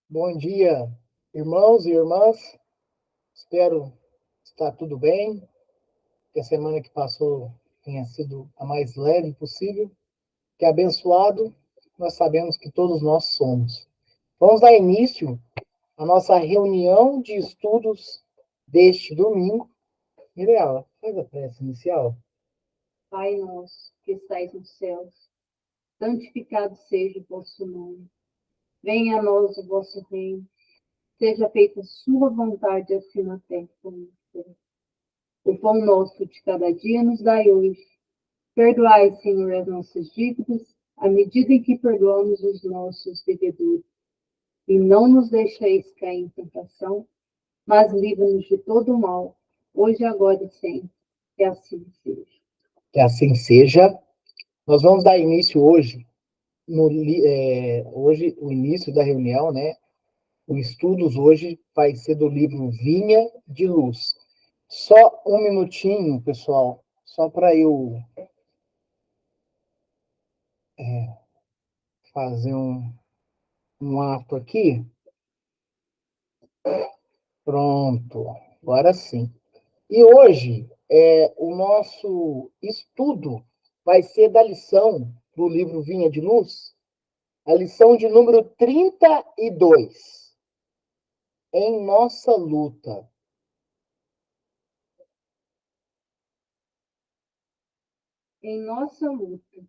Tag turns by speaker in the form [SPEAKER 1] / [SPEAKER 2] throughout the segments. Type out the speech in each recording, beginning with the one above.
[SPEAKER 1] Bom dia, irmãos e irmãs. Espero estar tudo bem, que a semana que passou tenha sido a mais leve possível, que abençoado nós sabemos que todos nós somos. Vamos dar início à nossa reunião de estudos deste domingo. Miriam, faz a prece inicial.
[SPEAKER 2] Pai nosso, que estais nos céus, santificado seja o vosso nome. Venha a nós o vosso reino. Seja feita a sua vontade, assim na terra como no céu. O pão nosso de cada dia nos dai hoje. Perdoai, Senhor, as nossas dívidas, à medida em que perdoamos os nossos devedores. E não nos deixeis cair em tentação, mas livra-nos de todo o mal, hoje, agora e sempre. Que assim seja.
[SPEAKER 1] Que assim seja. Nós vamos dar início hoje, hoje o início da reunião, né? O estudos hoje vai ser do livro Vinha de Luz. Só um minutinho, pessoal, só para eu fazer um ato aqui. Pronto, agora sim. E hoje, o nosso estudo vai ser da lição do livro Vinha de Luz, a lição de número 32, Em Nossa Luta.
[SPEAKER 2] Em nossa luta,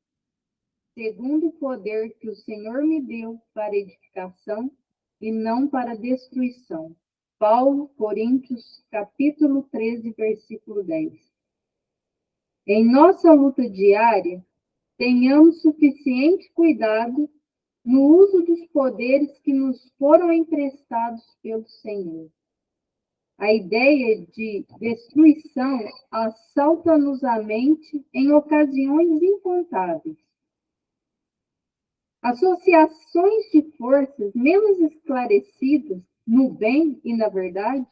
[SPEAKER 2] segundo o poder que o Senhor me deu para edificação e não para destruição. Paulo, Coríntios, capítulo 13, versículo 10. Em nossa luta diária, tenhamos suficiente cuidado no uso dos poderes que nos foram emprestados pelo Senhor. A ideia de destruição assalta-nos a mente em ocasiões incontáveis. Associações de forças menos esclarecidas no bem e na verdade,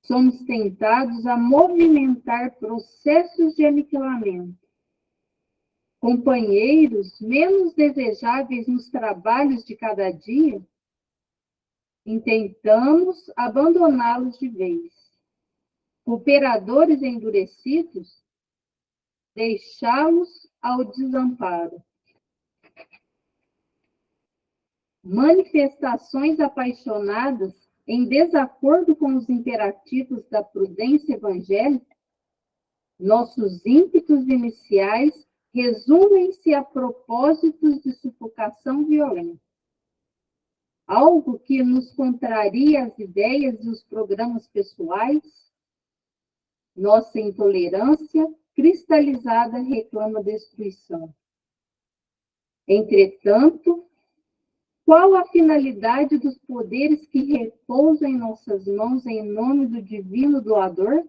[SPEAKER 2] somos tentados a movimentar processos de aniquilamento. Companheiros menos desejáveis nos trabalhos de cada dia, intentamos abandoná-los de vez. Cooperadores endurecidos, deixá-los ao desamparo. Manifestações apaixonadas em desacordo com os imperativos da prudência evangélica, nossos ímpetos iniciais resumem-se a propósitos de sufocação violenta. Algo que nos contraria as ideias e os programas pessoais, nossa intolerância cristalizada reclama destruição. Entretanto, qual a finalidade dos poderes que repousam em nossas mãos em nome do divino doador?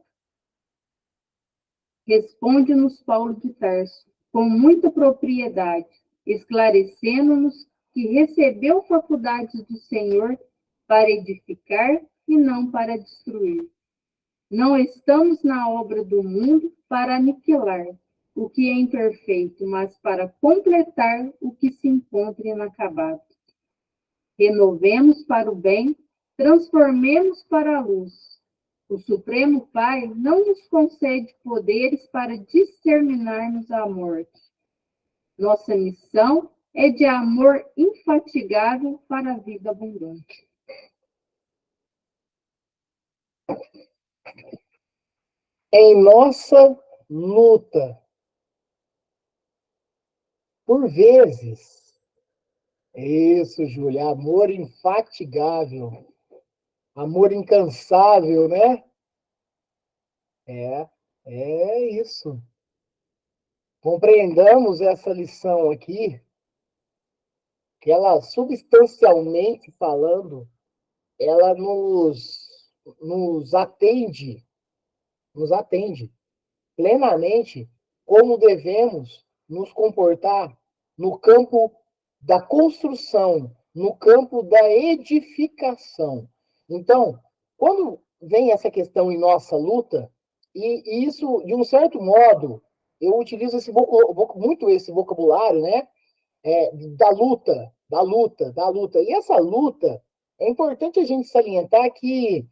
[SPEAKER 2] Responde-nos Paulo de Tarso, com muita propriedade, esclarecendo-nos que recebeu faculdades do Senhor para edificar e não para destruir. Não estamos na obra do mundo para aniquilar o que é imperfeito, mas para completar o que se encontra inacabado. Renovemos para o bem, transformemos para a luz. O Supremo Pai não nos concede poderes para disseminarmos a morte. Nossa missão é de amor infatigável para a vida abundante.
[SPEAKER 1] Em nossa luta, por vezes, isso, Júlia, amor infatigável, amor incansável, né? É isso. Compreendamos essa lição aqui, que ela, substancialmente falando, ela nos atende plenamente como devemos nos comportar no campo da construção, no campo da edificação. Então, quando vem essa questão em nossa luta, e isso, de um certo modo, eu utilizo muito esse vocabulário, né? Da luta. E essa luta, é importante a gente salientar que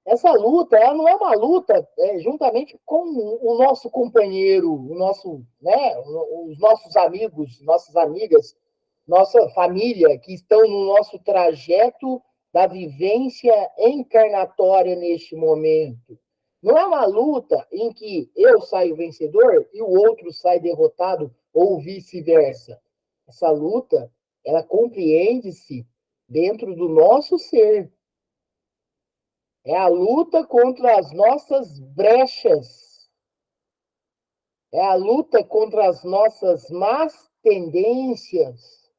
[SPEAKER 1] essa luta, ela não é uma luta juntamente com o nosso companheiro, o nosso, né, os nossos amigos, nossas amigas, nossa família, que estão no nosso trajeto da vivência encarnatória neste momento. Não é uma luta em que eu saio vencedor e o outro sai derrotado ou vice-versa. Essa luta, ela compreende-se dentro do nosso ser. É a luta contra as nossas brechas. É a luta contra as nossas más tendências.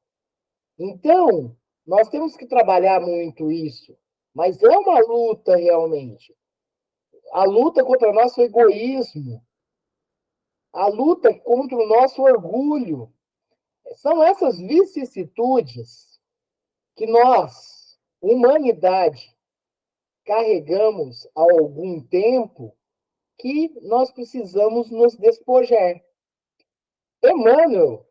[SPEAKER 1] Então, nós temos que trabalhar muito isso. Mas é uma luta realmente. A luta contra o nosso egoísmo. A luta contra o nosso orgulho. São essas vicissitudes que nós, humanidade, carregamos há algum tempo que nós precisamos nos despojar. Emmanuel,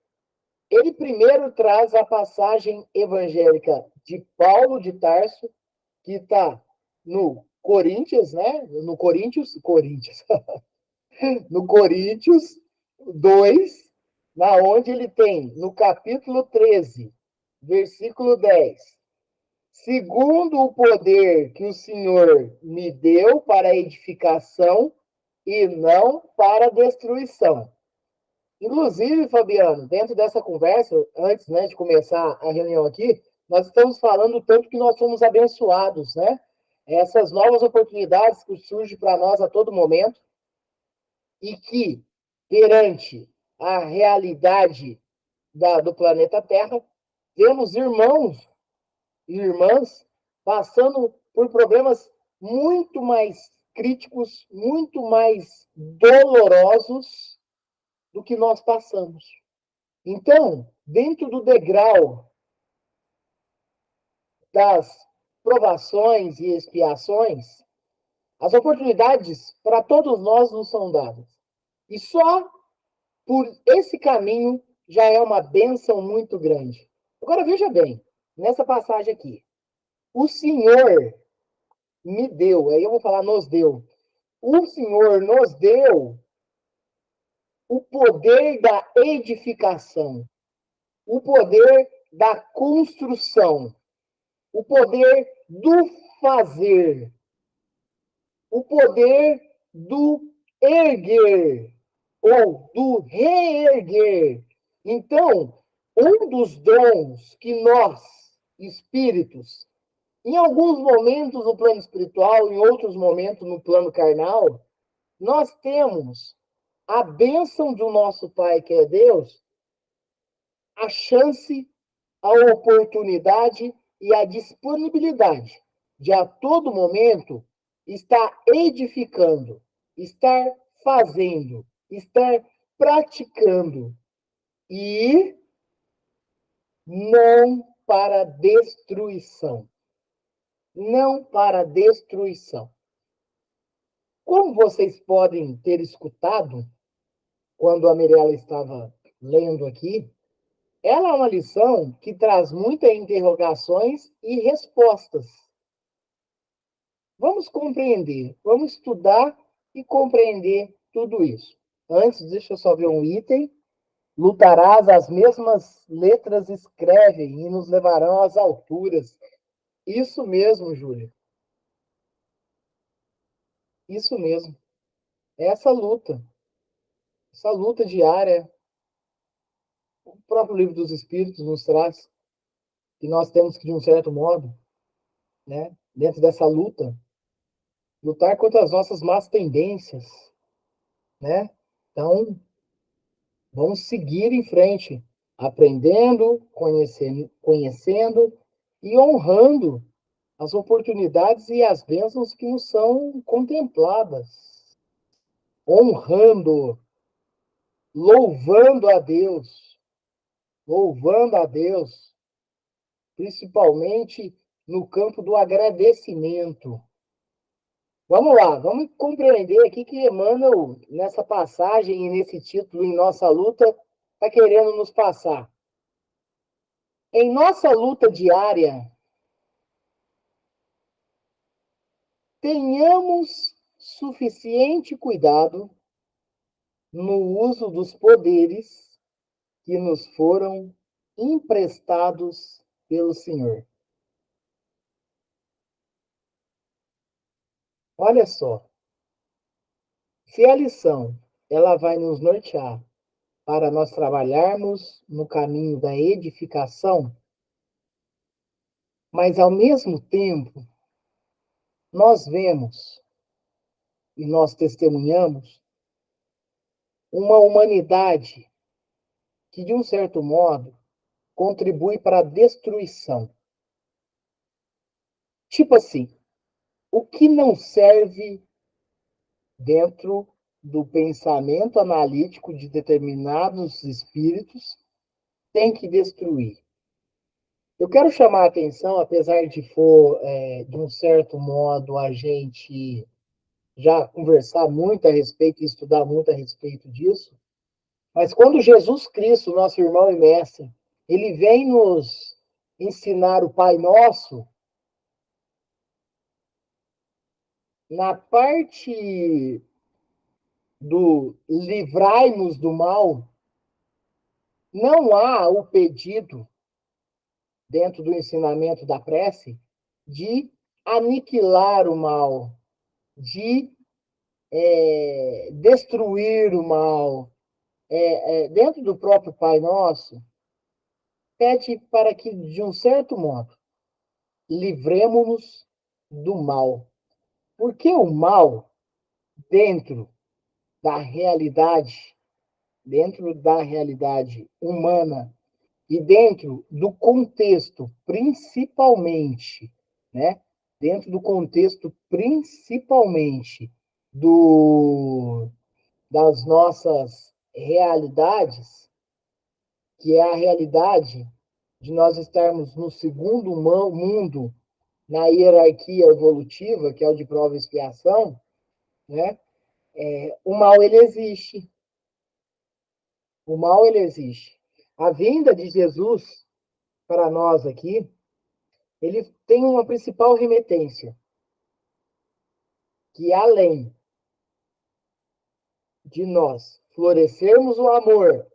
[SPEAKER 1] ele primeiro traz a passagem evangélica de Paulo de Tarso, que está no Coríntios, né? No Coríntios, no Coríntios 2, na onde ele tem, no capítulo 13, versículo 10, segundo o poder que o Senhor me deu para a edificação e não para a destruição. Inclusive, Fabiano, dentro dessa conversa, antes, né, de começar a reunião aqui, nós estamos falando tanto que nós somos abençoados, né? Essas novas oportunidades que surgem para nós a todo momento e que, perante a realidade do planeta Terra, temos irmãos e irmãs passando por problemas muito mais críticos, muito mais dolorosos do que nós passamos. Então, dentro do degrau das provações e expiações, as oportunidades para todos nós nos são dadas. E só por esse caminho já é uma bênção muito grande. Agora, veja bem, nessa passagem aqui. O Senhor me deu, aí eu vou falar nos deu. O Senhor nos deu o poder da edificação, o poder da construção, o poder do fazer, o poder do erguer ou do reerguer. Então, um dos dons que nós, espíritos, em alguns momentos no plano espiritual, em outros momentos no plano carnal, nós temos a bênção do nosso Pai, que é Deus, a chance, a oportunidade e a disponibilidade de, a todo momento, estar edificando, estar fazendo, estar praticando e não para destruição. Não para destruição. Como vocês podem ter escutado, quando a Mirella estava lendo aqui, ela é uma lição que traz muitas interrogações e respostas. Vamos compreender, vamos estudar e compreender tudo isso. Antes, deixa eu só ver um item. Lutarás, as mesmas letras escrevem e nos levarão às alturas. Isso mesmo, Júlia. Isso mesmo. Essa luta diária, o próprio Livro dos Espíritos nos traz que nós temos que, de um certo modo, né, dentro dessa luta, lutar contra as nossas más tendências, né? Então, vamos seguir em frente, aprendendo, conhecendo e honrando as oportunidades e as bênçãos que nos são contempladas. Honrando, louvando a Deus, principalmente no campo do agradecimento. Vamos lá, vamos compreender aqui que Emmanuel, nessa passagem e nesse título, Em Nossa Luta, está querendo nos passar. Em nossa luta diária, tenhamos suficiente cuidado no uso dos poderes que nos foram emprestados pelo Senhor. Olha só, se a lição ela vai nos nortear para nós trabalharmos no caminho da edificação, mas ao mesmo tempo nós vemos e nós testemunhamos uma humanidade que, de um certo modo, contribui para a destruição. Tipo assim, o que não serve dentro do pensamento analítico de determinados espíritos tem que destruir. Eu quero chamar a atenção, apesar de de um certo modo, a gente já conversar muito a respeito e estudar muito a respeito disso, mas quando Jesus Cristo, nosso irmão e mestre, ele vem nos ensinar o Pai Nosso, na parte do livrai-nos do mal, não há o pedido, dentro do ensinamento da prece, de aniquilar o mal, de destruir o mal. Dentro do próprio Pai Nosso, pede para que, de um certo modo, livremos-nos do mal. Porque o mal, dentro da realidade, dentro da realidade humana e dentro do contexto, principalmente, né? Dentro do contexto, principalmente, das nossas realidades, que é a realidade de nós estarmos no segundo mundo, na hierarquia evolutiva, que é o de prova e expiação, né? O mal, ele existe. O mal, ele existe. A vinda de Jesus para nós aqui, ele tem uma principal remetência, que além de nós florescermos o amor,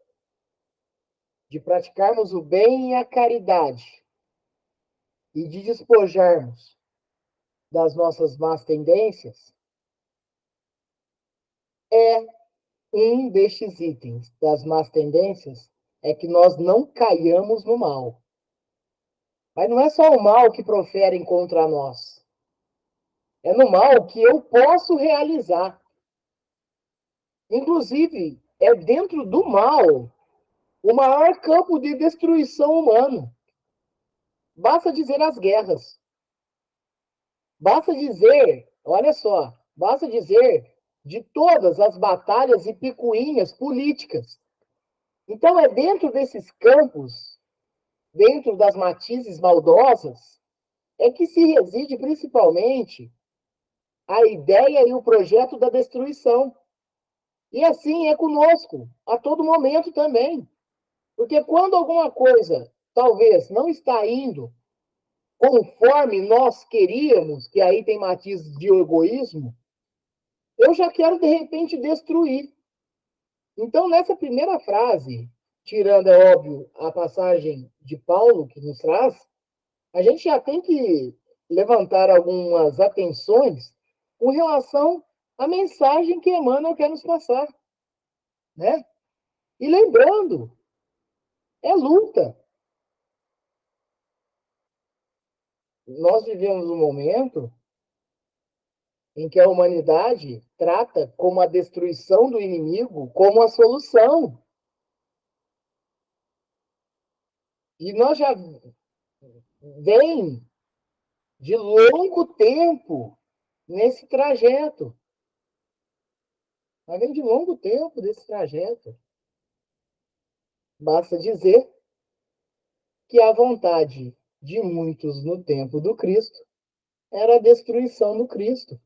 [SPEAKER 1] de praticarmos o bem e a caridade, e de despojarmos das nossas más tendências, um destes itens das más tendências é que nós não caiamos no mal. Mas não é só o mal que proferem contra nós. É no mal que eu posso realizar. Inclusive, é dentro do mal o maior campo de destruição humano. Basta dizer as guerras. Basta dizer, olha só, basta dizer de todas as batalhas e picuinhas políticas. Então, é dentro desses campos, dentro das matizes maldosas, é que se reside principalmente a ideia e o projeto da destruição. E assim é conosco, a todo momento também. Porque quando alguma coisa talvez não está indo conforme nós queríamos, que aí tem matizes de egoísmo, eu já quero de repente destruir. Então, nessa primeira frase, tirando, é óbvio, a passagem de Paulo que nos traz, a gente já tem que levantar algumas atenções com relação à mensagem que Emmanuel quer nos passar, né? E lembrando, é luta. Nós vivemos um momento em que a humanidade trata como a destruição do inimigo como a solução. E nós já vem de longo tempo nesse trajeto. Nós vem de longo tempo desse trajeto. Basta dizer que a vontade de muitos no tempo do Cristo era a destruição do Cristo.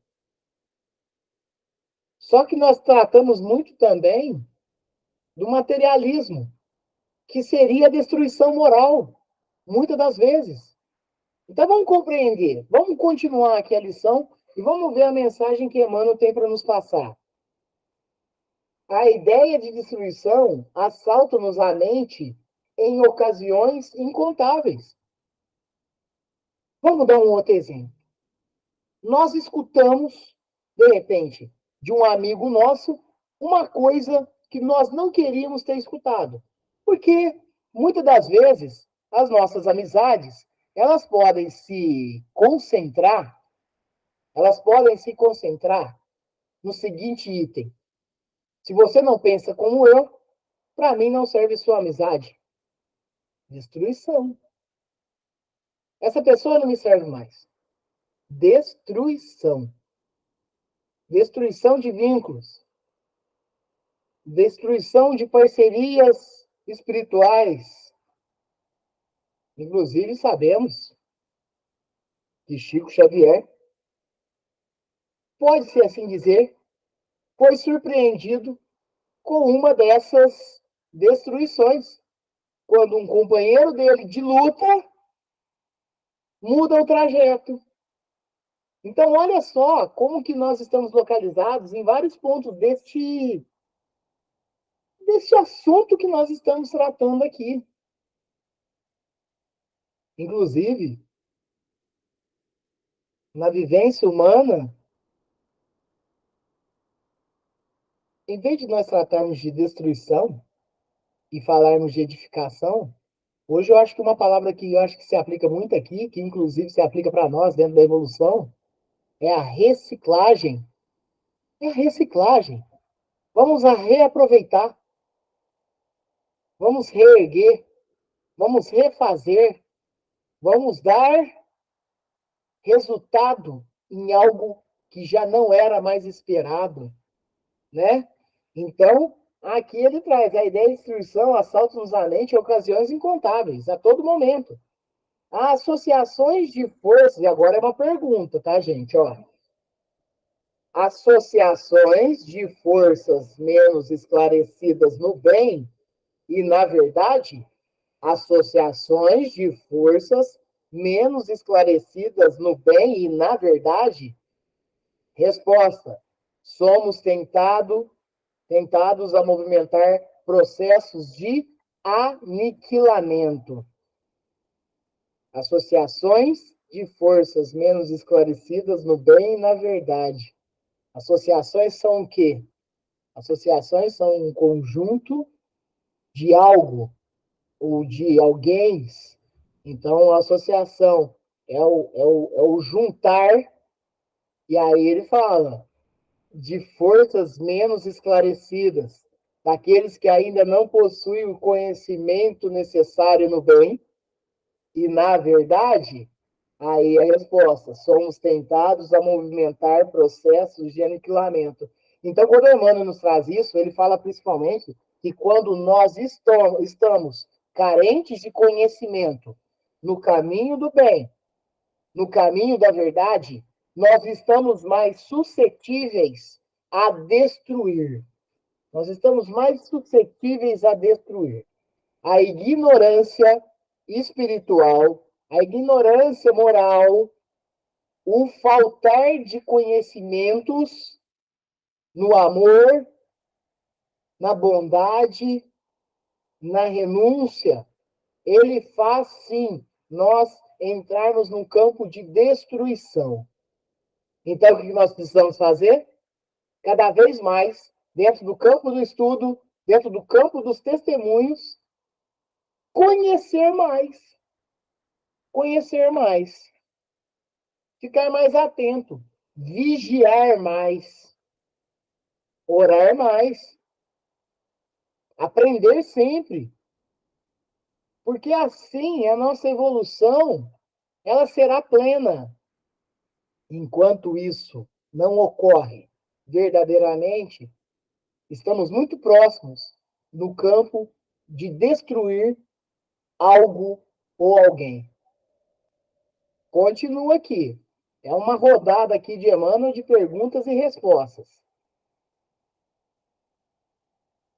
[SPEAKER 1] Só que nós tratamos muito também do materialismo, que seria a destruição moral, muitas das vezes. Então vamos compreender, vamos continuar aqui a lição E vamos ver a mensagem que Emmanuel tem para nos passar. A ideia de destruição assalta-nos a mente em ocasiões incontáveis. Vamos dar um outro exemplo. Nós escutamos, de repente, de um amigo nosso, uma coisa que nós não queríamos ter escutado. Porque, muitas das vezes, as nossas amizades, elas podem se concentrar, no seguinte item. Se você não pensa como eu, para mim não serve sua amizade. Destruição. Essa pessoa não me serve mais. Destruição. Destruição de vínculos. Destruição de parcerias espirituais. Inclusive, sabemos que Chico Xavier, pode-se assim dizer, foi surpreendido com uma dessas destruições. Quando um companheiro dele de luta muda o trajeto. Então, olha só como que nós estamos localizados em vários pontos deste assunto que nós estamos tratando aqui. Inclusive, na vivência humana, em vez de nós tratarmos de destruição e falarmos de edificação, hoje eu acho que uma palavra que eu acho que se aplica muito aqui, que inclusive se aplica para nós dentro da evolução, é a reciclagem. É a reciclagem. Vamos a reaproveitar. Vamos reerguer. Vamos refazer. Vamos dar resultado em algo que já não era mais esperado, né? Então, aqui ele traz a ideia de destruição, assaltos à mente em ocasiões incontáveis, a todo momento. As associações de forças, e agora é uma pergunta, tá, gente? Ó, associações de forças menos esclarecidas no bem e, na verdade, associações de forças menos esclarecidas no bem e, na verdade, resposta: somos tentados a movimentar processos de aniquilamento. Associações de forças menos esclarecidas no bem e na verdade. Associações são o quê? Associações são um conjunto de algo ou de alguém. Então, a associação é o juntar, e aí ele fala de forças menos esclarecidas, daqueles que ainda não possuem o conhecimento necessário no bem, e, na verdade, aí a resposta, somos tentados a movimentar processos de aniquilamento. Então, quando o Emmanuel nos traz isso, ele fala principalmente que quando nós estamos carentes de conhecimento no caminho do bem, no caminho da verdade, nós estamos mais suscetíveis a destruir. Nós estamos mais suscetíveis a destruir. A ignorância espiritual, a ignorância moral, o faltar de conhecimentos no amor, na bondade, na renúncia, ele faz sim nós entrarmos num campo de destruição. Então, o que nós precisamos fazer? Cada vez mais, dentro do campo do estudo, dentro do campo dos testemunhos, conhecer mais. Conhecer mais. Ficar mais atento. Vigiar mais. Orar mais. Aprender sempre. Porque assim a nossa evolução ela será plena. Enquanto isso não ocorre verdadeiramente, estamos muito próximos no campo de destruir algo ou alguém. Continua aqui. É uma rodada aqui de Emmanuel de perguntas e respostas.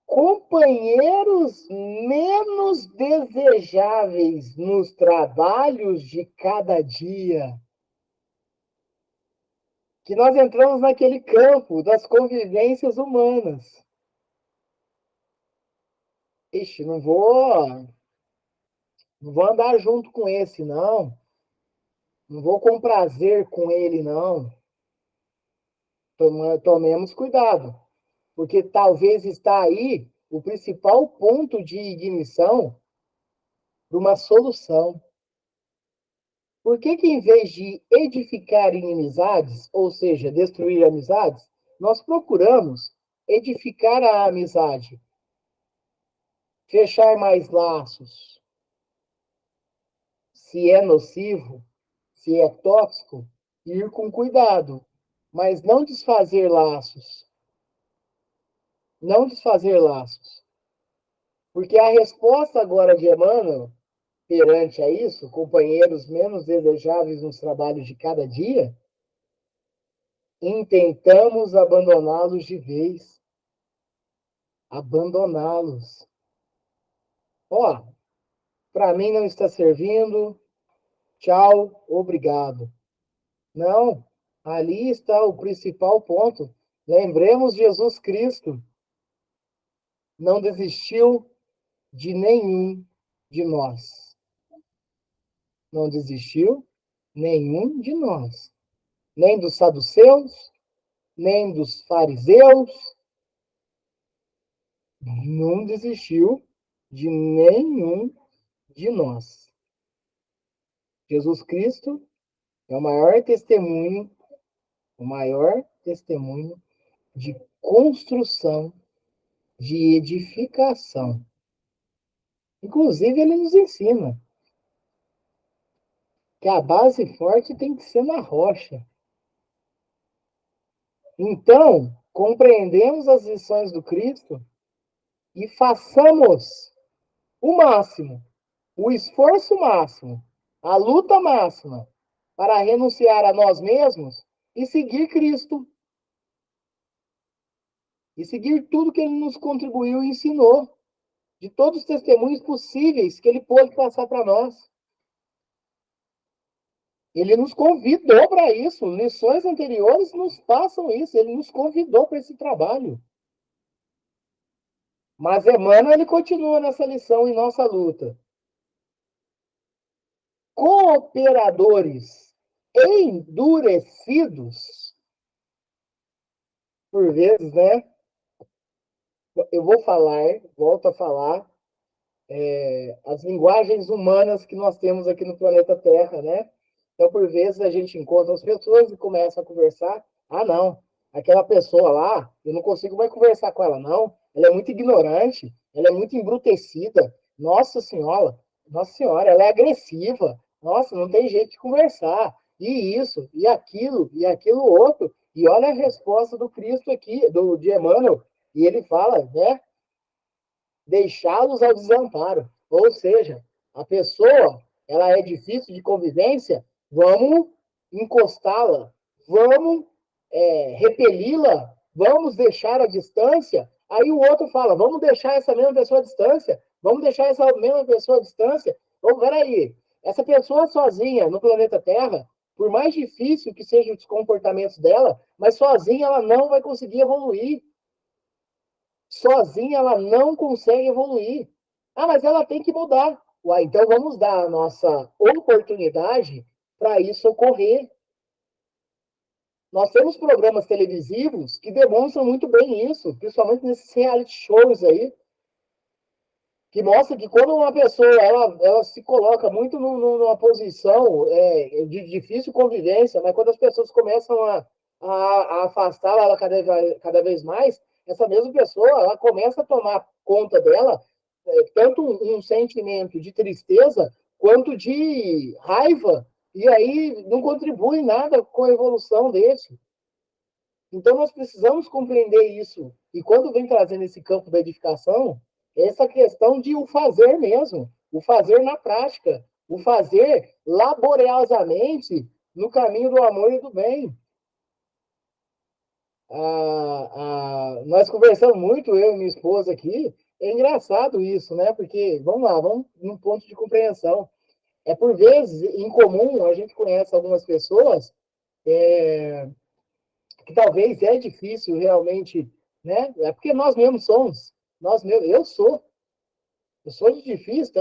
[SPEAKER 1] Companheiros menos desejáveis nos trabalhos de cada dia. que nós entramos naquele campo das convivências humanas. Ixi, não vou andar junto com esse, não. Não vou com prazer com ele, não. Tomemos cuidado, porque talvez está aí o principal ponto de ignição de uma solução. Por que que em vez de edificar inimizades, ou seja, destruir amizades, nós procuramos edificar a amizade, fechar mais laços? Se é nocivo, se é tóxico, ir com cuidado, mas não desfazer laços. Não desfazer laços. Porque a resposta agora de Emmanuel perante a isso, companheiros menos desejáveis nos trabalhos de cada dia, intentamos abandoná-los de vez. Abandoná-los. Ó, para mim não está servindo, tchau, obrigado. Não, ali está o principal ponto. Lembremos Jesus Cristo. Não desistiu de nenhum de nós. Não desistiu nenhum de nós. Nem dos saduceus, nem dos fariseus. Não desistiu de nenhum de nós. Jesus Cristo é o maior testemunho de construção, de edificação. Inclusive, ele nos ensina que a base forte tem que ser na rocha. Então, compreendemos as lições do Cristo e façamos o máximo, o esforço máximo, a luta máxima para renunciar a nós mesmos e seguir Cristo. E seguir tudo que ele nos contribuiu e ensinou, de todos os testemunhos possíveis que ele pôde passar para nós. Ele nos convidou para isso. Lições anteriores nos passam isso. Ele nos convidou para esse trabalho. Mas Emmanuel, ele continua nessa lição em nossa luta. Cooperadores endurecidos, por vezes, né? Eu volto a falar, as linguagens humanas que nós temos aqui no planeta Terra, né? Então, por vezes, a gente encontra as pessoas e começa a conversar. Ah, não, aquela pessoa lá, eu não consigo mais conversar com ela, não. Ela é muito ignorante, ela é muito embrutecida. Nossa senhora, ela é agressiva. Nossa, não tem jeito de conversar. E isso, e aquilo outro. E olha a resposta do Cristo aqui, de Emmanuel. E ele fala, né? Deixá-los ao desamparo. Ou seja, a pessoa, ela é difícil de convivência, vamos encostá-la, vamos repeli-la, vamos deixar a distância. Aí o outro fala, vamos deixar essa mesma pessoa à distância, vamos deixar essa mesma pessoa à distância. Vamos, peraí, essa pessoa sozinha no planeta Terra, por mais difícil que sejam os comportamentos dela, mas sozinha ela não vai conseguir evoluir. Sozinha ela não consegue evoluir. Ah, mas ela tem que mudar. Uai, então vamos dar a nossa oportunidade para isso ocorrer. Nós temos programas televisivos que demonstram muito bem isso, principalmente nesses reality shows aí, que mostra que quando uma pessoa ela se coloca muito numa posição de difícil convivência, mas quando as pessoas começam a afastá-la ela cada vez mais, essa mesma pessoa ela começa a tomar conta dela, tanto um sentimento de tristeza quanto de raiva, e aí não contribui nada com a evolução desse. Então, nós precisamos compreender isso. E quando vem trazendo esse campo da edificação, essa questão de o fazer mesmo, o fazer na prática, o fazer laboriosamente no caminho do amor e do bem. Nós conversamos muito, eu e minha esposa aqui, é engraçado isso, né? Porque, vamos num ponto de compreensão. Por vezes, em comum, a gente conhece algumas pessoas que talvez é difícil realmente, né? É porque nós mesmos somos, nós mesmos, eu sou de difícil,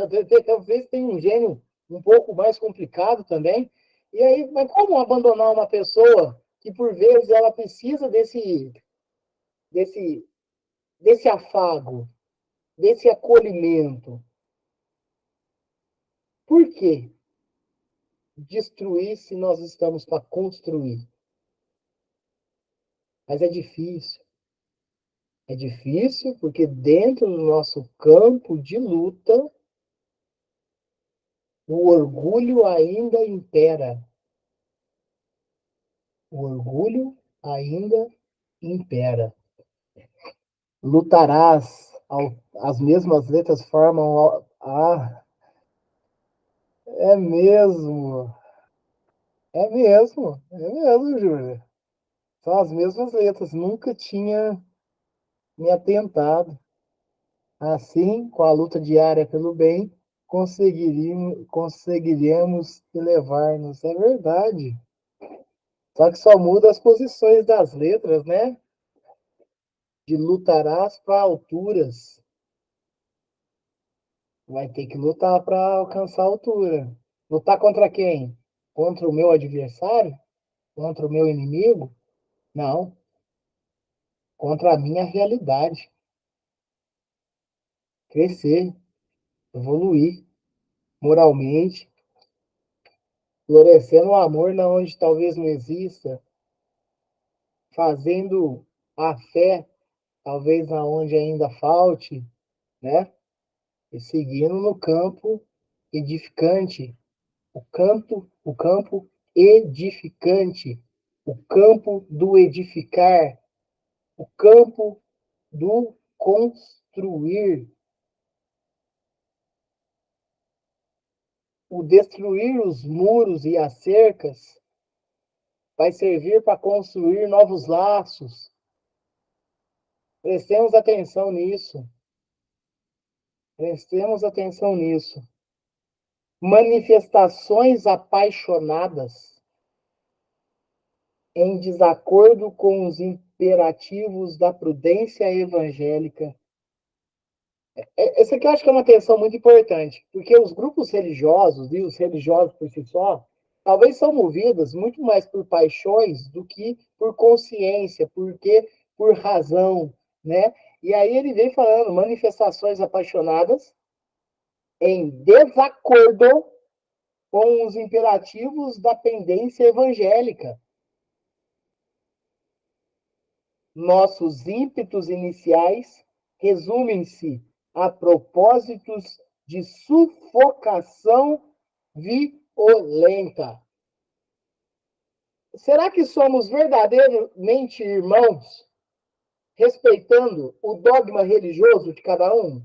[SPEAKER 1] talvez tenha um gênio um pouco mais complicado também. E aí, mas como abandonar uma pessoa que por vezes ela precisa desse, desse afago, desse acolhimento? Por quê? Destruir se nós estamos para construir. Mas é difícil. É difícil porque dentro do nosso campo de luta, o orgulho ainda impera. O orgulho ainda impera. Lutarás, as mesmas letras formam a. É mesmo, Júlia. São as mesmas letras. Nunca tinha me atentado. Assim, com a luta diária pelo bem, conseguiremos elevar-nos. É verdade. Só que só muda as posições das letras, né? De lutarás para alturas. Vai ter que lutar para alcançar a altura. Lutar contra quem? Contra o meu adversário? Contra o meu inimigo? Não. Contra a minha realidade. Crescer, evoluir moralmente, florescendo o amor na onde talvez não exista, fazendo a fé talvez na onde ainda falte, né? E seguindo no campo edificante, o campo edificante, o campo do edificar, o campo do construir, o destruir os muros e as cercas vai servir para construir novos laços. Prestemos atenção nisso. Prestemos atenção nisso. Manifestações apaixonadas em desacordo com os imperativos da prudência evangélica. Essa aqui eu acho que é uma atenção muito importante, porque os grupos religiosos e os religiosos por si só, talvez são movidos muito mais por paixões do que por consciência, porque por razão, né? E aí ele vem falando manifestações apaixonadas em desacordo com os imperativos da pendência evangélica. Nossos ímpetos iniciais resumem-se a propósitos de sufocação violenta. Será que somos verdadeiramente irmãos, respeitando o dogma religioso de cada um?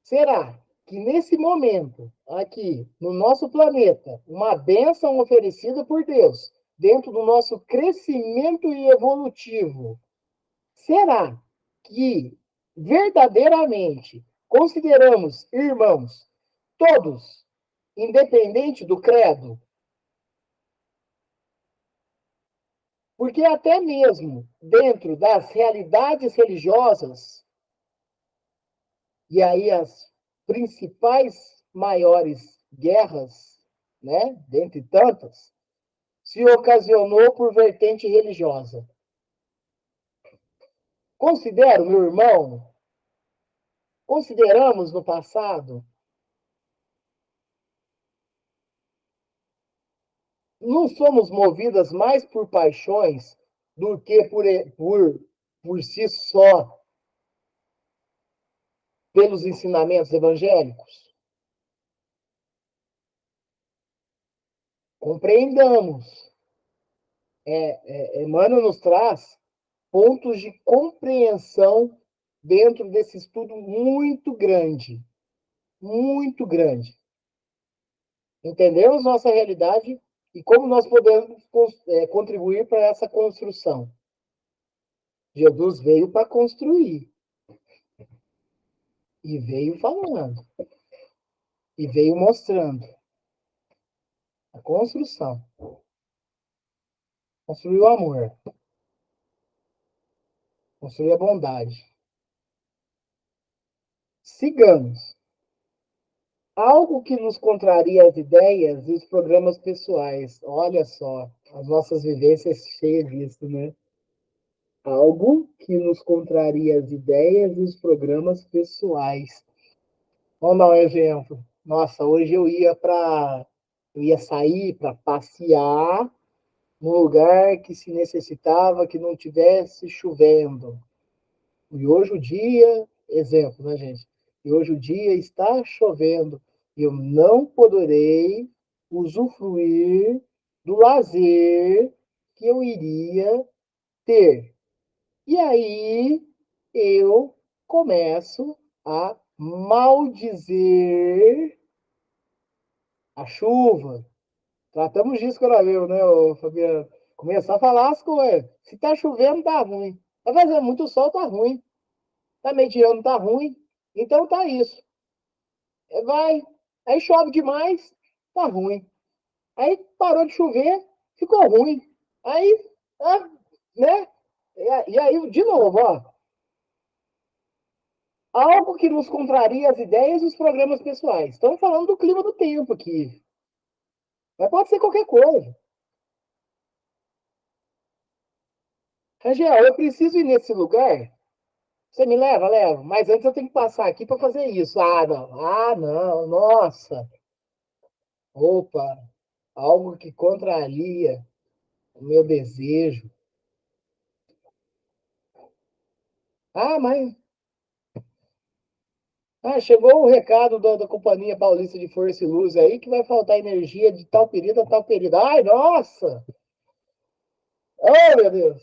[SPEAKER 1] Será que nesse momento, aqui no nosso planeta, uma bênção oferecida por Deus, dentro do nosso crescimento e evolutivo, será que verdadeiramente consideramos irmãos todos, independente do credo? Porque até mesmo dentro das realidades religiosas, e aí as principais maiores guerras, né, dentre tantas, se ocasionou por vertente religiosa. Considero, meu irmão, consideramos no passado, não somos movidas mais por paixões do que por si só pelos ensinamentos evangélicos? Compreendamos. Emmanuel nos traz pontos de compreensão dentro desse estudo muito grande. Muito grande. Entendemos nossa realidade e como nós podemos contribuir para essa construção. Jesus veio para construir. E veio falando. E veio mostrando a construção. construir o amor, construir a bondade. Sigamos. Algo que nos contraria as ideias e os programas pessoais. Olha só, as nossas vivências cheias disso, né? Algo que nos contraria as ideias e os programas pessoais. Vamos dar um exemplo. Nossa, hoje eu ia sair para passear num lugar que se necessitava que não tivesse chovendo. E hoje o dia, exemplo, né, gente? E hoje o dia está chovendo. Eu não poderei usufruir do lazer que eu iria ter. E aí eu começo a maldizer a chuva. Tratamos disso quando viu, né, Fabiano? Começar a falar as coisas. Se tá chovendo, tá ruim. Tá fazendo muito sol, tá ruim. Tá mediano, tá ruim. Então tá isso. Vai. Aí chove demais, tá ruim. Aí parou de chover, ficou ruim. Aí, né? E aí, de novo, ó. Algo que nos contraria as ideias e os programas pessoais. Estamos falando do clima do tempo aqui. Mas pode ser qualquer coisa. Rangel, eu preciso ir nesse lugar. Você me leva? Leva. Mas antes eu tenho que passar aqui para fazer isso. Ah, não. Ah, não. Nossa. Opa. Algo que contraria o meu desejo. Ah, mas. Ah, chegou o recado da Companhia Paulista de Força e Luz aí que vai faltar energia de tal período a tal período. Ai, nossa! Oh, meu Deus!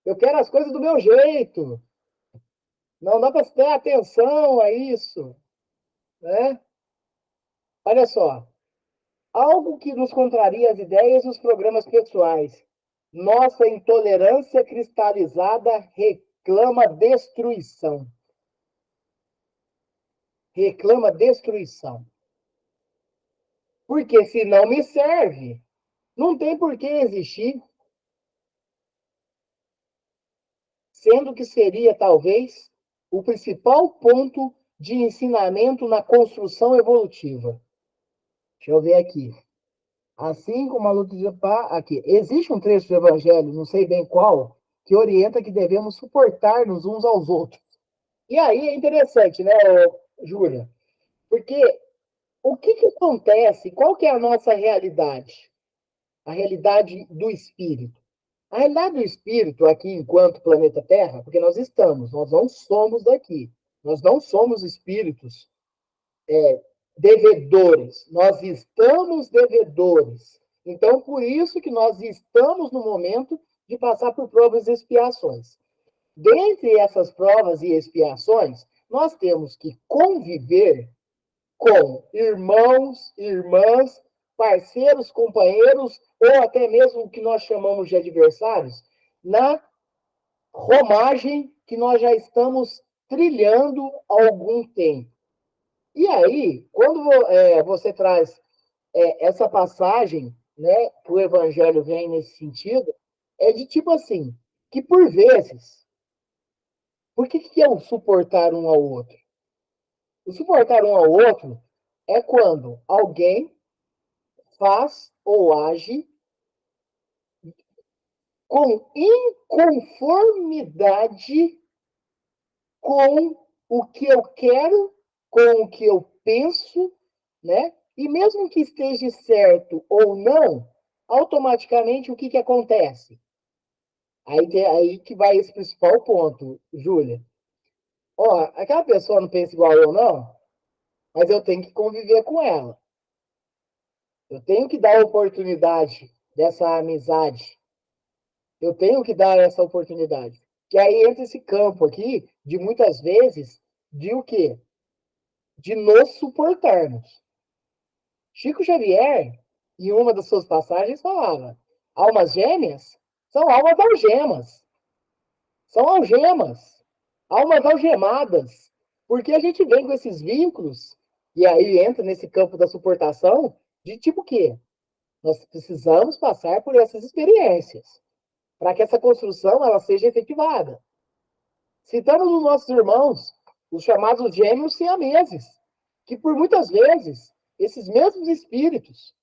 [SPEAKER 1] Eu quero as coisas do meu jeito. Não dá para dar atenção a isso, né? Olha só. Algo que nos contraria as ideias e os programas pessoais. Nossa intolerância cristalizada reclama destruição. Reclama destruição. Porque se não me serve, não tem por que existir. Sendo que seria, talvez, o principal ponto de ensinamento na construção evolutiva. Deixa eu ver aqui. Assim como a luta de pá, aqui. Existe um trecho do Evangelho, não sei bem qual, que orienta que devemos suportar-nos uns aos outros. E aí é interessante, né, Júlia? Porque o que acontece? Qual que é a nossa realidade? A realidade do espírito. A realidade do espírito aqui, enquanto planeta Terra, porque nós não somos daqui. Nós não somos espíritos devedores. Nós estamos devedores. Então, por isso que nós estamos no momento de passar por provas e expiações. Dentre essas provas e expiações, nós temos que conviver com irmãos, irmãs, parceiros, companheiros, ou até mesmo o que nós chamamos de adversários, na romagem que nós já estamos trilhando há algum tempo. E aí, quando você traz essa passagem, né, que o Evangelho vem nesse sentido, é de tipo assim, que por vezes, por que é o suportar um ao outro? O suportar um ao outro é quando alguém faz ou age com inconformidade com o que eu quero, com o que eu penso, né? E mesmo que esteja certo ou não, automaticamente o que acontece? Aí que vai esse principal ponto, Júlia. Ó, aquela pessoa não pensa igual eu, não, mas eu tenho que conviver com ela. Eu tenho que dar a oportunidade dessa amizade. Eu tenho que dar essa oportunidade. Que aí entra esse campo aqui, de muitas vezes, de o quê? De nos suportarmos. Chico Xavier, em uma das suas passagens, falava: almas gêmeas são almas algemas. São algemas. Almas algemadas. Porque a gente vem com esses vínculos, e aí entra nesse campo da suportação, de tipo o quê? Nós precisamos passar por essas experiências para que essa construção ela seja efetivada. Citamos os nossos irmãos, os chamados gêmeos siameses, que por muitas vezes, esses mesmos espíritos,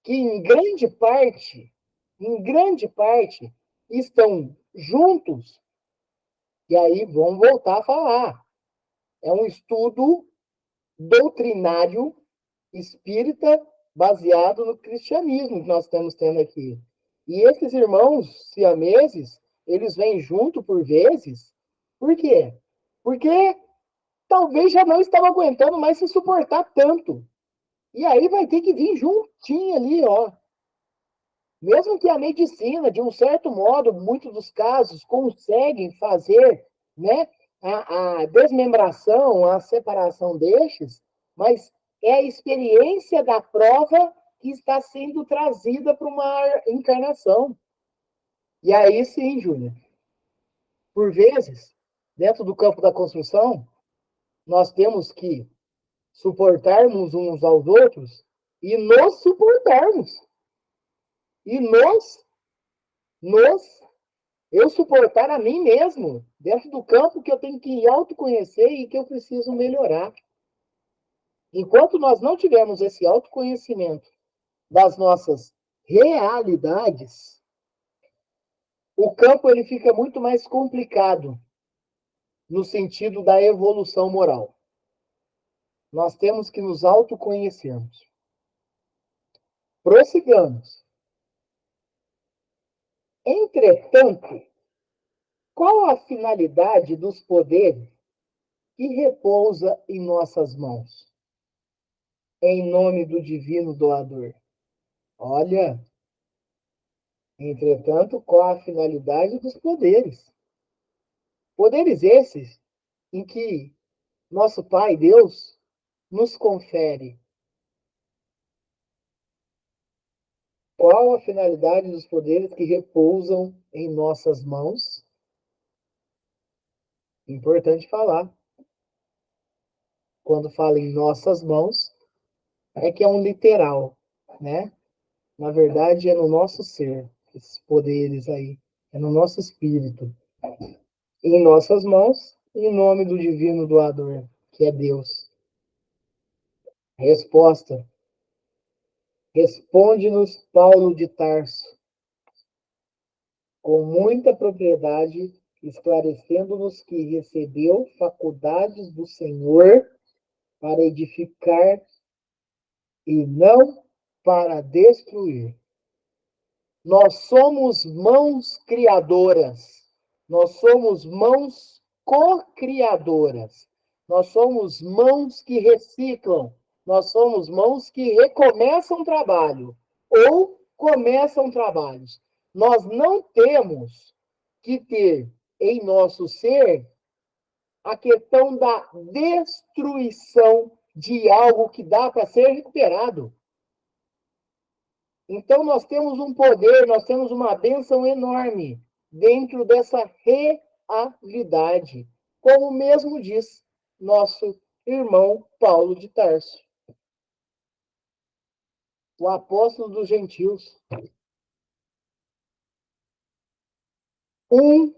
[SPEAKER 1] que em grande parte, estão juntos, e aí vamos voltar a falar. É um estudo doutrinário espírita baseado no cristianismo que nós estamos tendo aqui. E esses irmãos siameses, eles vêm junto por vezes. Por quê? Porque talvez já não estava aguentando mais se suportar tanto. E aí vai ter que vir juntinho ali, ó. Mesmo que a medicina, de um certo modo, muitos dos casos, conseguem fazer, né, a desmembração, a separação destes, mas é a experiência da prova que está sendo trazida para uma encarnação. E aí sim, Júnior, por vezes, dentro do campo da construção, nós temos que suportarmos uns aos outros e nos suportarmos. E eu suportar a mim mesmo, dentro do campo que eu tenho que autoconhecer e que eu preciso melhorar. Enquanto nós não tivermos esse autoconhecimento das nossas realidades, o campo ele fica muito mais complicado no sentido da evolução moral. Nós temos que nos autoconhecermos. Prossigamos. Entretanto, qual a finalidade dos poderes que repousa em nossas mãos? Em nome do divino doador. Olha, entretanto, qual a finalidade dos poderes? Poderes esses em que nosso Pai, Deus, nos confere. Qual a finalidade dos poderes que repousam em nossas mãos? Importante falar. Quando fala em nossas mãos, é que é um literal, né? Na verdade, é no nosso ser, esses poderes aí. É no nosso espírito. Em nossas mãos, em nome do divino doador, que é Deus. Resposta. Responde-nos Paulo de Tarso, com muita propriedade, esclarecendo-nos que recebeu faculdades do Senhor para edificar e não para destruir. Nós somos mãos criadoras, nós somos mãos co-criadoras, nós somos mãos que reciclam, nós somos mãos que recomeçam trabalho ou começam trabalhos. Nós não temos que ter em nosso ser a questão da destruição de algo que dá para ser recuperado. Então, nós temos um poder, nós temos uma bênção enorme dentro dessa realidade, como mesmo diz nosso irmão Paulo de Tarso, o apóstolo dos gentios. Um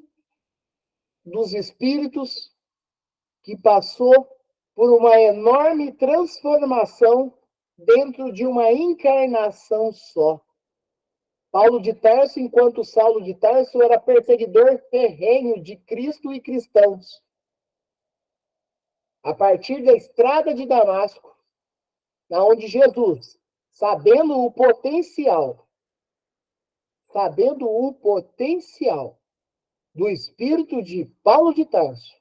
[SPEAKER 1] dos espíritos que passou por uma enorme transformação dentro de uma encarnação só. Paulo de Tarso, enquanto Saulo de Tarso era perseguidor ferrenho de Cristo e cristãos. A partir da estrada de Damasco, onde Jesus, sabendo o potencial do espírito de Paulo de Tarso,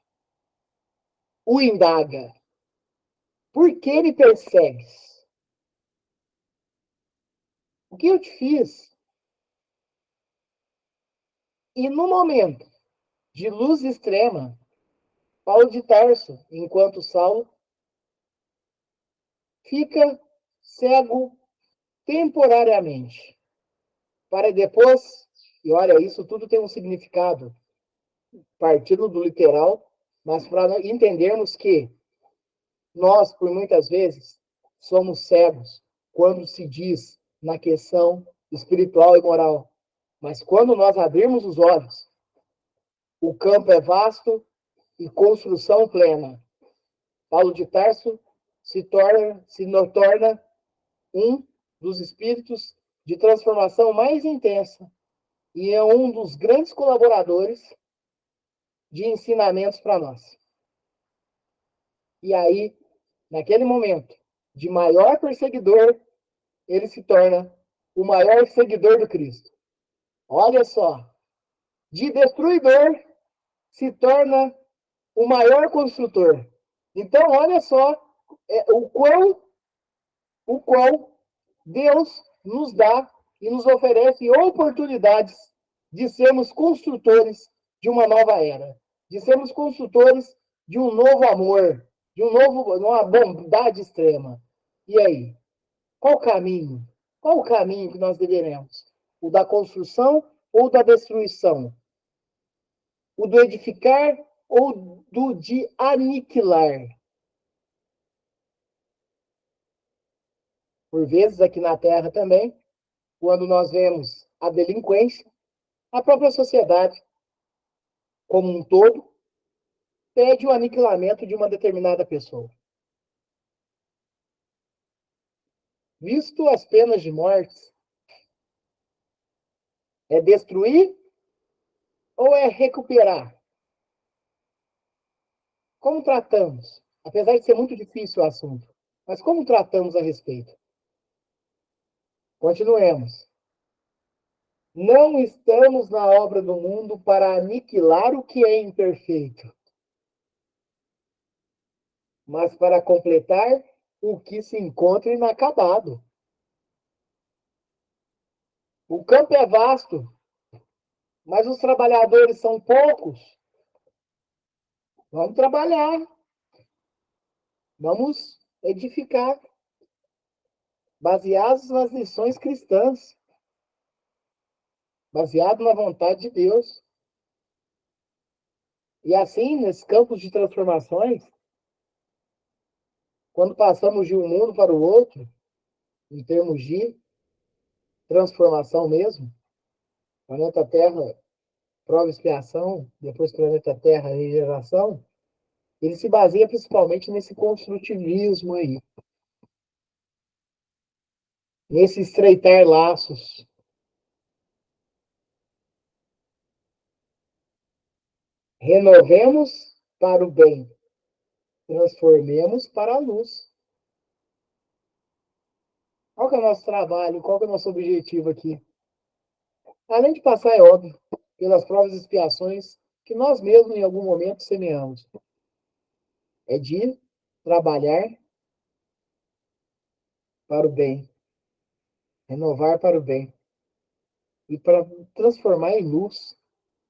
[SPEAKER 1] o indaga: por que me persegues? O que eu te fiz? E no momento de luz extrema, Paulo de Tarso, enquanto Saulo, fica cego temporariamente, para depois, e olha, isso tudo tem um significado, partindo do literal, mas para entendermos que nós, por muitas vezes, somos cegos quando se diz na questão espiritual e moral. Mas quando nós abrirmos os olhos, o campo é vasto e construção plena. Paulo de Tarso se torna um dos espíritos de transformação mais intensa e é um dos grandes colaboradores de ensinamentos para nós. E aí, naquele momento de maior perseguidor, ele se torna o maior seguidor do Cristo. Olha só, de destruidor se torna o maior construtor. Então, olha só o qual Deus nos dá e nos oferece oportunidades de sermos construtores de uma nova era, de sermos construtores de um novo amor, de uma bondade extrema. E aí? Qual o caminho? Qual o caminho que nós deveremos? O da construção ou da destruição? O do edificar ou do de aniquilar? Por vezes, aqui na Terra também, quando nós vemos a delinquência, a própria sociedade, como um todo, pede o aniquilamento de uma determinada pessoa. Visto as penas de morte, é destruir ou é recuperar? Como tratamos? Apesar de ser muito difícil o assunto, mas como tratamos a respeito? Continuemos. Não estamos na obra do mundo para aniquilar o que é imperfeito, mas para completar o que se encontra inacabado. O campo é vasto, mas os trabalhadores são poucos. Vamos trabalhar, vamos edificar, baseados nas lições cristãs, baseado na vontade de Deus. E assim, nesses campos de transformações, quando passamos de um mundo para o outro, em termos de transformação mesmo, planeta Terra, prova e expiação, depois planeta Terra, regeneração, ele se baseia principalmente nesse construtivismo aí, nesse estreitar laços. Renovemos para o bem, transformemos para a luz. Qual que é o nosso trabalho? Qual que é o nosso objetivo aqui? Além de passar, é óbvio, pelas provas e expiações que nós mesmos, em algum momento, semeamos. É de trabalhar para o bem, renovar para o bem e para transformar em luz,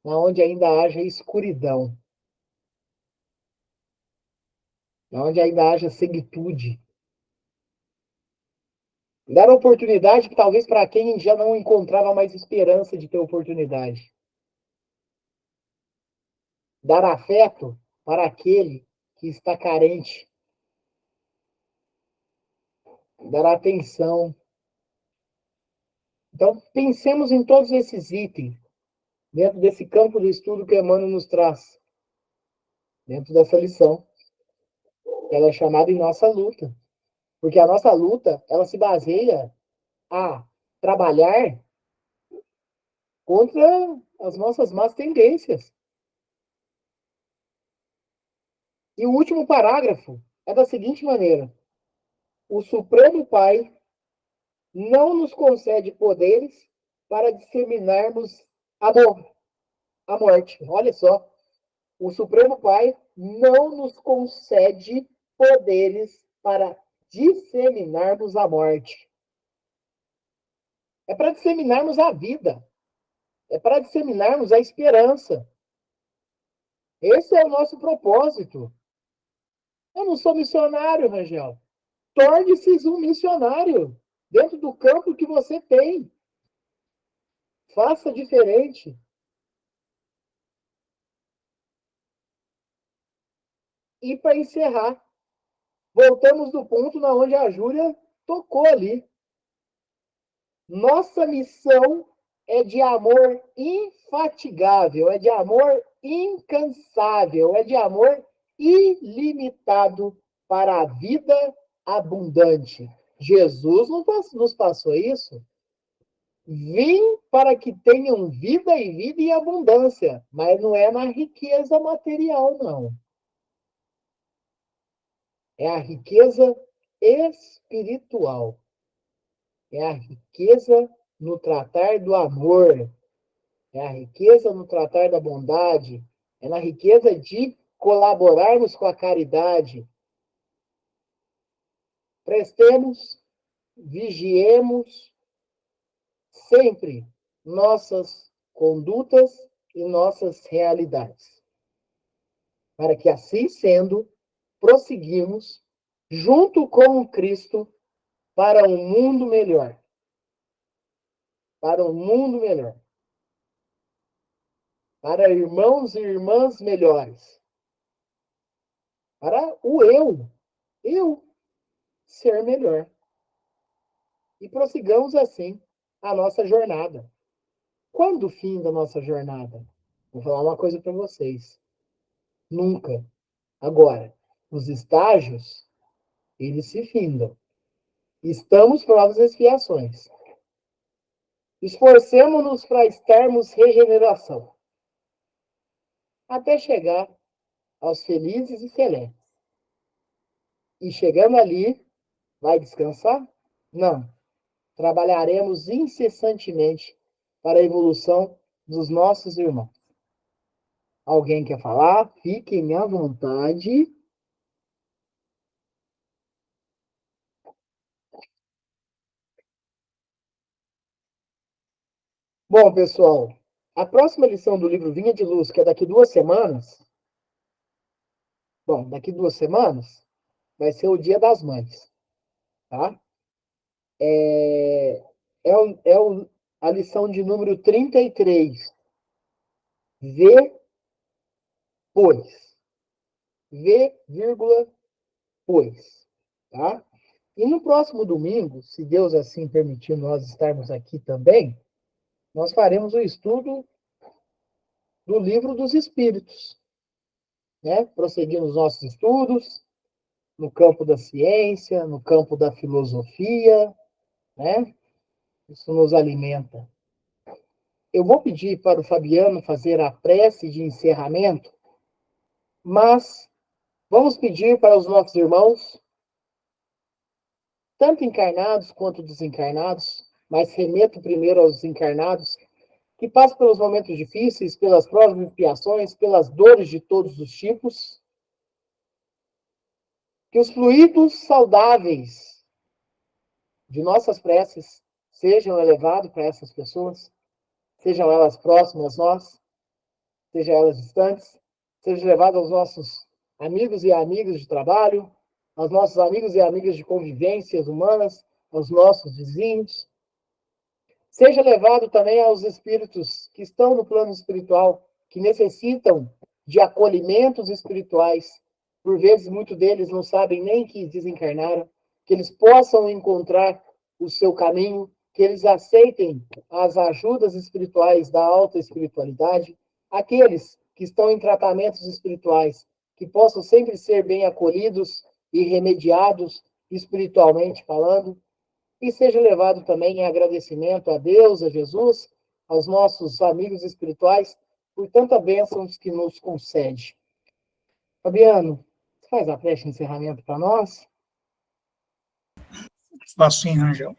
[SPEAKER 1] onde ainda haja escuridão, onde ainda haja ceguitude. Dar oportunidade, talvez, para quem já não encontrava mais esperança de ter oportunidade. Dar afeto para aquele que está carente. Dar atenção. Então, pensemos em todos esses itens, dentro desse campo de estudo que Emmanuel nos traz, dentro dessa lição. Ela é chamada em nossa luta. Porque a nossa luta, ela se baseia a trabalhar contra as nossas más tendências. E o último parágrafo é da seguinte maneira: o Supremo Pai não nos concede poderes para disseminarmos a morte. Olha só, o Supremo Pai não nos concede poderes para disseminarmos a morte. É para disseminarmos a vida. É para disseminarmos a esperança. Esse é o nosso propósito. Eu não sou missionário, Rangel. Torne-se um missionário dentro do campo que você tem. Faça diferente. E para encerrar, voltamos do ponto na onde a Júlia tocou ali. Nossa missão é de amor infatigável, é de amor incansável, é de amor ilimitado para a vida abundante. Jesus nos passou isso. Vim para que tenham vida e vida em abundância, mas não é na riqueza material, não. É a riqueza espiritual. É a riqueza no tratar do amor. É a riqueza no tratar da bondade. É na riqueza de colaborarmos com a caridade. Prestemos, vigiemos sempre nossas condutas e nossas realidades. Para que, assim sendo, prosseguimos junto com Cristo para um mundo melhor. Para um mundo melhor. Para irmãos e irmãs melhores. Para o eu ser melhor. E prossigamos assim a nossa jornada. Quando o fim da nossa jornada? Vou falar uma coisa para vocês. Nunca. Agora, os estágios, eles se findam. Estamos provas e expiações. Esforcemos-nos para estarmos regeneração. Até chegar aos felizes e celestes. E chegando ali, vai descansar? Não. Trabalharemos incessantemente para a evolução dos nossos irmãos. Alguém quer falar? Fiquem à vontade. Bom, pessoal, a próxima lição do livro Vinha de Luz, que é daqui 2 semanas, daqui 2 semanas, vai ser o Dia das Mães, tá? A lição de número 33. Vê, pois. Vê, vírgula, pois. Tá? E no próximo domingo, se Deus assim permitir nós estarmos aqui também, nós faremos o estudo do Livro dos Espíritos, né? Prosseguindo os nossos estudos no campo da ciência, no campo da filosofia, né? Isso nos alimenta. Eu vou pedir para o Fabiano fazer a prece de encerramento, mas vamos pedir para os nossos irmãos, tanto encarnados quanto desencarnados, mas remeto primeiro aos encarnados, que passam pelos momentos difíceis, pelas provas e expiações, pelas dores de todos os tipos, que os fluidos saudáveis de nossas preces sejam elevados para essas pessoas, sejam elas próximas a nós, sejam elas distantes, sejam levados aos nossos amigos e amigas de trabalho, aos nossos amigos e amigas de convivências humanas, aos nossos vizinhos. Seja levado também aos espíritos que estão no plano espiritual, que necessitam de acolhimentos espirituais. Por vezes, muitos deles não sabem nem que desencarnaram, que eles possam encontrar o seu caminho, que eles aceitem as ajudas espirituais da alta espiritualidade. Aqueles que estão em tratamentos espirituais, que possam sempre ser bem acolhidos e remediados espiritualmente falando, e seja levado também em agradecimento a Deus, a Jesus, aos nossos amigos espirituais, por tanta bênção que nos concede. Fabiano, você faz a prece de encerramento para nós?
[SPEAKER 3] Faço sim, Rangel.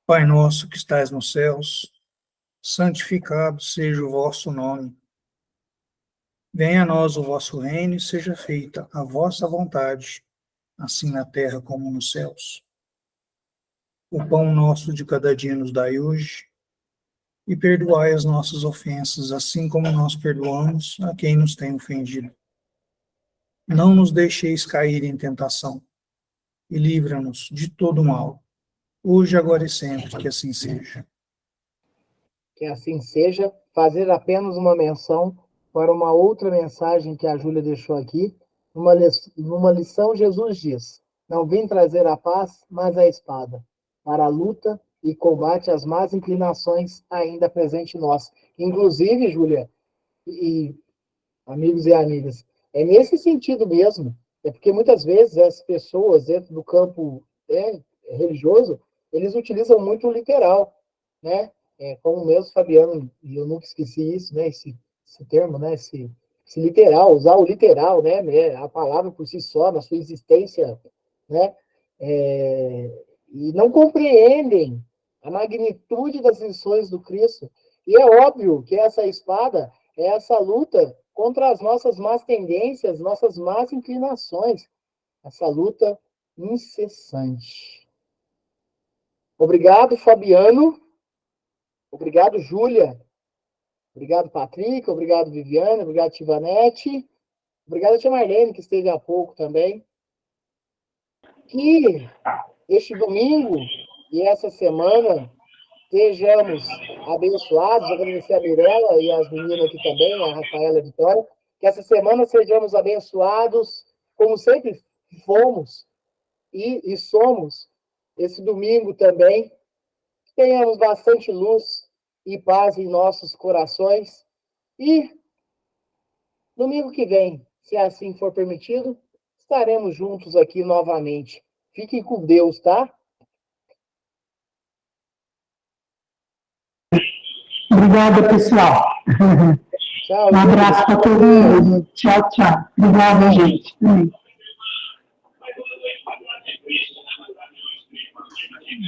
[SPEAKER 3] Pai nosso que estais nos céus, santificado seja o vosso nome. Venha a nós o vosso reino e seja feita a vossa vontade, assim na terra como nos céus. O pão nosso de cada dia nos dai hoje, e perdoai as nossas ofensas, assim como nós perdoamos a quem nos tem ofendido. Não nos deixeis cair em tentação, e livra-nos de todo mal, hoje, agora e sempre, que assim seja.
[SPEAKER 1] Que assim seja. Fazer apenas uma menção para uma outra mensagem que a Júlia deixou aqui. Numa lição, Jesus diz: Não vim trazer a paz, mas a espada, para a luta e combate às más inclinações ainda presentes em nós. Inclusive, Júlia, e amigos e amigas, é nesse sentido mesmo. É porque muitas vezes as pessoas dentro do campo religioso, eles utilizam muito o literal, né? Como mesmo Fabiano, e eu nunca esqueci isso, né? Esse termo, né? Esse literal, usar o literal, né? A palavra por si só, na sua existência, né? E não compreendem a magnitude das lições do Cristo. E é óbvio que essa espada é essa luta contra as nossas más tendências, nossas más inclinações, essa luta incessante. Obrigado, Fabiano. Obrigado, Júlia. Obrigado, Patrick. Obrigado, Viviane. Obrigado, Tivanete. Obrigado, Tia Marlene, que esteve há pouco também. Que este domingo e essa semana sejamos abençoados. Agradecer a Mirella e as meninas aqui também, a Rafaela e a Vitória. Que essa semana sejamos abençoados, como sempre fomos e somos. Esse domingo também. Tenhamos bastante luz e paz em nossos corações. E domingo que vem, se assim for permitido, estaremos juntos aqui novamente. Fiquem com Deus, tá?
[SPEAKER 4] Obrigada, pessoal.
[SPEAKER 1] Tchau.
[SPEAKER 4] Um abraço para todo mundo. Tchau, tchau. Obrigada, gente.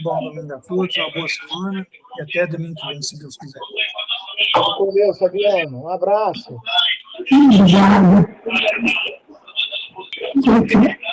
[SPEAKER 3] Bom domingo a todos, uma boa semana e até domingo que vem, se Deus quiser.
[SPEAKER 1] Com Deus, Fabiano. Um abraço.
[SPEAKER 4] Obrigada. Tchau, tchau.